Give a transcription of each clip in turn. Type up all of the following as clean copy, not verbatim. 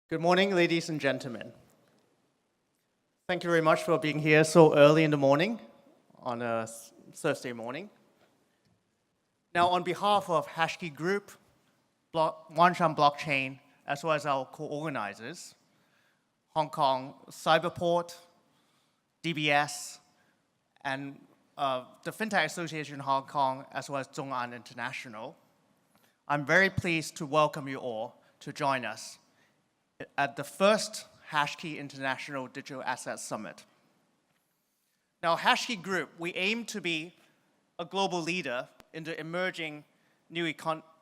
Good morning, ladies and gentlemen. Thank you very much for being here so early in the morning on a Thursday morning. Now, on behalf of HashKey Group, Wanshan Blockchain, as well as our co-organizers, Hong Kong Cyberport, DBS, and the FinTech Association Hong Kong, as well as Zhong'an International, I'm very pleased to welcome you all to join us at the first HashKey International Digital Asset Summit. Now, HashKey Group, we aim to be a global leader in the emerging new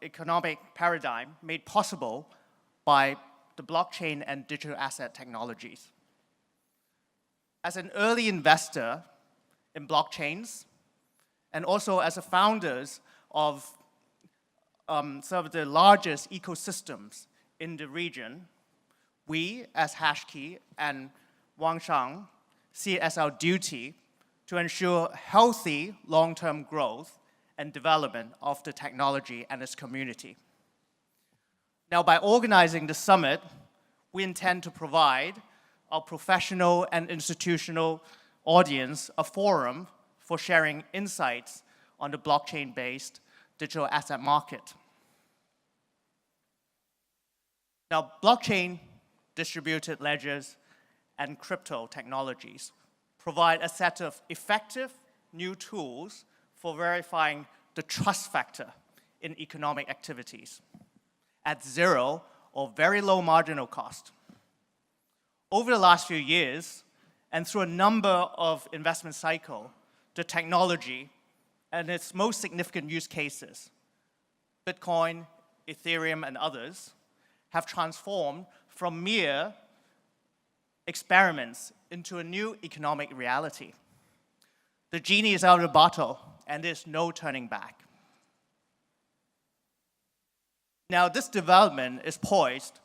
economic paradigm made possible by the blockchain and digital asset technologies. As an early investor in blockchains, and also as a founders of some of the largest ecosystems in the region, we, as HashKey and Wanshan, see it as our duty to ensure healthy long-term growth and development of the technology and its community. Now, by organizing the summit, we intend to provide our professional and institutional audience a forum for sharing insights on the blockchain-based digital asset market. Now, blockchain, distributed ledgers, and crypto technologies provide a set of effective new tools for verifying the trust factor in economic activities at zero or very low marginal cost. Over the last few years, and through a number of investment cycles, the technology and its most significant use cases, Bitcoin, Ethereum, and others, have transformed from mere experiments into a new economic reality. The genie is out of the bottle, and there's no turning back. Now, this development is poised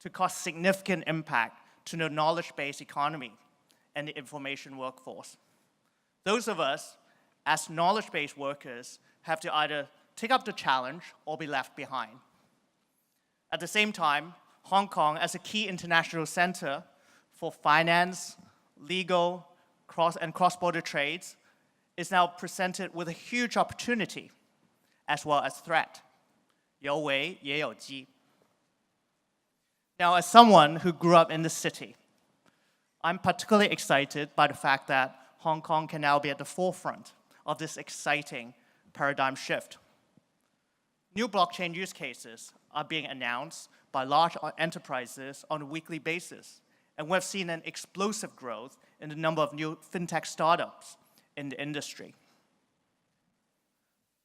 to cause significant impact to the knowledge-based economy and the information workforce. Those of us, as knowledge-based workers, have to either take up the challenge or be left behind. At the same time, Hong Kong, as a key international center for finance, legal, cross-border trades, is now presented with a huge opportunity as well as threat. 有危也有机. Now, as someone who grew up in the city, I'm particularly excited by the fact that Hong Kong can now be at the forefront of this exciting paradigm shift. New blockchain use cases are being announced by large enterprises on a weekly basis, and we've seen an explosive growth in the number of new fintech startups in the industry.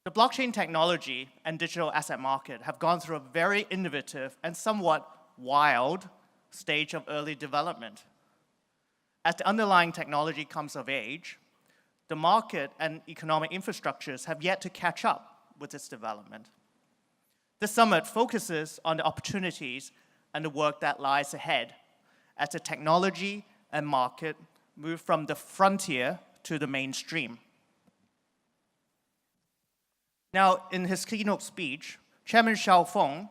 The blockchain technology and digital asset market have gone through a very innovative and somewhat wild stage of early development. As the underlying technology comes of age, the market and economic infrastructures have yet to catch up with its development. The summit focuses on the opportunities and the work that lies ahead as the technology and market move from the frontier to the mainstream. Now, in his keynote speech, Chairman Xiaofeng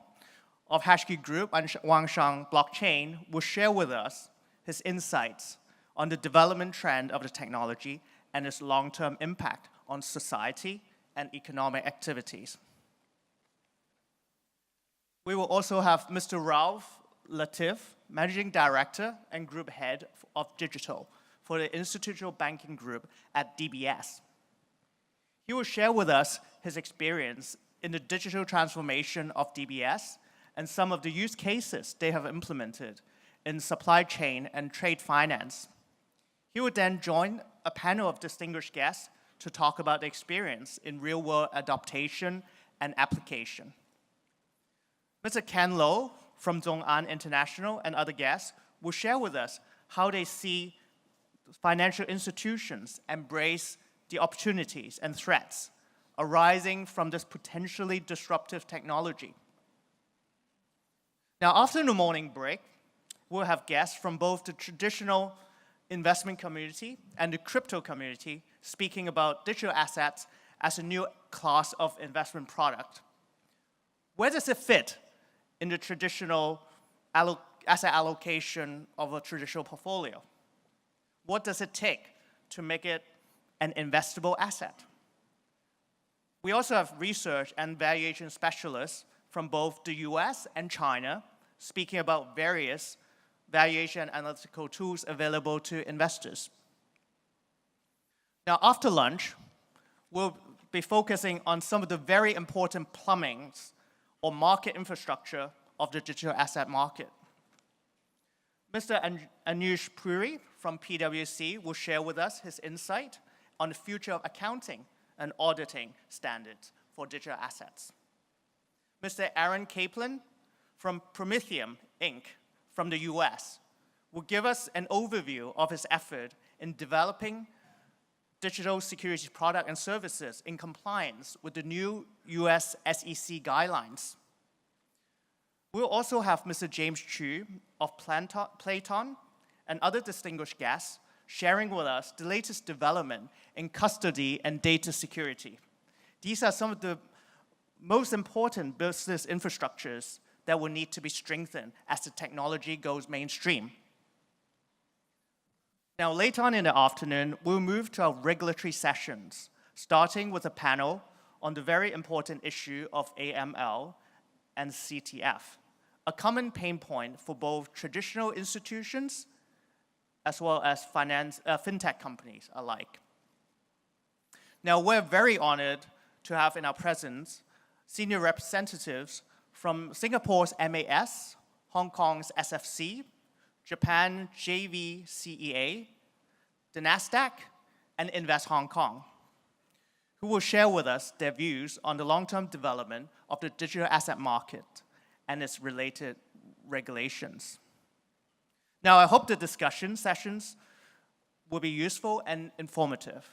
of HashKey Group and Wanshan Blockchain will share with us his insights on the development trend of the technology and its long-term impact on society and economic activities. We will also have Mr. Ralph Latif, Managing Director and Group Head of Digital for the Institutional Banking Group at DBS. He will share with us his experience in the digital transformation of DBS and some of the use cases they have implemented in supply chain and trade finance. He will then join a panel of distinguished guests to talk about the experience in real-world adaptation and application. Mr. Ken Lo from Zhong'an International and other guests will share with us how they see financial institutions embrace the opportunities and threats arising from this potentially disruptive technology. Now, after the morning break, we'll have guests from both the traditional investment community and the crypto community speaking about digital assets as a new class of investment product. Where does it fit in the traditional asset allocation of a traditional portfolio. What does it take to make it an investable asset? We also have research and valuation specialists from both the US and China speaking about various valuation analytical tools available to investors. Now, after lunch, we'll be focusing on some of the very important plumbings or market infrastructure of the digital asset market. Mr. Anush Puri from PwC will share with us his insight on the future of accounting and auditing standards for digital assets. Mr. Aaron Kaplan from Prometheum, Inc. from the US will give us an overview of his effort in developing digital securities products and services in compliance with the new US SEC guidelines. We'll also have Mr. James Chu of Platon and other distinguished guests sharing with us the latest development in custody and data security. These are some of the most important business infrastructures that will need to be strengthened as the technology goes mainstream. Now, later on in the afternoon, we'll move to our regulatory sessions, starting with a panel on the very important issue of AML and CTF, a common pain point for both traditional institutions as well as fintech companies alike. Now, we're very honored to have in our presence senior representatives from Singapore's MAS, Hong Kong's SFC, Japan JVCEA, the NASDAQ, and Invest Hong Kong, who will share with us their views on the long-term development of the digital asset market and its related regulations. Now, I hope the discussion sessions will be useful and informative.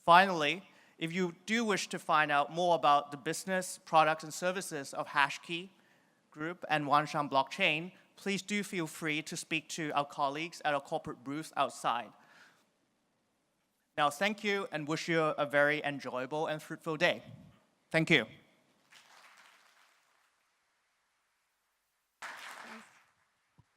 Finally, if you do wish to find out more about the business, products, and services of HashKey Group and Wanshan Blockchain, please do feel free to speak to our colleagues at our corporate booth outside. Now, thank you and wish you a very enjoyable and fruitful day. Thank you.